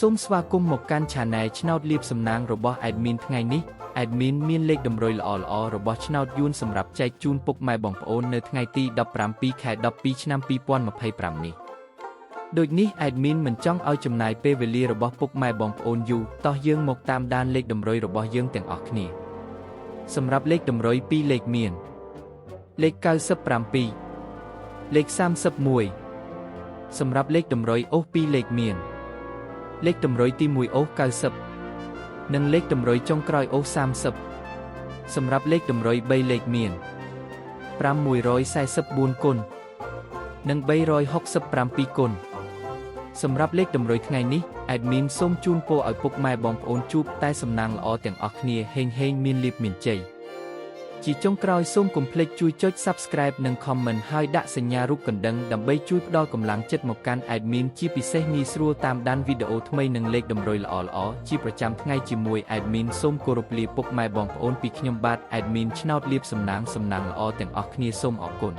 សូមស្វាគមន៍មកកាន់ Channel ឆ្នោតលៀបសំណាងរបស់ Admin ថ្ងៃនេះ Admin មានលេខតម្រុយល្អៗរបស់ឆ្នោតយួនសម្រាប់ចែកជូនពុកម៉ែបងប្អូននៅថ្ងៃទី17 ខែ 12 ឆ្នាំ 2025 នេះដូចនេះ Admin មិនចង់ឲ្យចំណាយពេលវេលារបស់ពុកម៉ែបងប្អូនយូរតោះយើងមកតាមដានលេខតម្រុយរបស់យើងទាំងអស់គ្នាសម្រាប់លេខតម្រុយ2លេខមានលេខ97លេខ31សម្រាប់លេខតម្រុយអូស2លេខមានលេខតម្រុយទី1អូស90និងលេខតម្រុយចុងក្រោយអូស30សម្រាប់លេខតម្រុយ3លេខមាន544គុណនិង367គុណសម្រាប់លេខតម្រុយថ្ងៃនេះ Admin សូមជូនពរឲ្យពុកម៉ែបងប្អូនជួបតែសំណាងល្អទាំងអស់គ្នាហេងមានលាភមានជ័យជាចុងក្រោយសូមកុំភ្លេចជួយចុច Subscribe និង Comment ហើយដាក់សញ្ញារូបកណ្ដឹងដើម្បីជួយផ្ដល់កម្លាំងចិត្តមកកាន់ Admin ជាពិសេសងាយស្រួលតាមដានវីដេអូថ្មីនិងលេខតម្រុយល្អៗជាប្រចាំថ្ងៃជាមួយ Admin សូមគោរពលាពុកម៉ែបងប្អូនពីខ្ញុំបាទ Admin ឆ្នោតលៀបសំណាងល្អទាំងអស់គ្នាសូមអរគុណ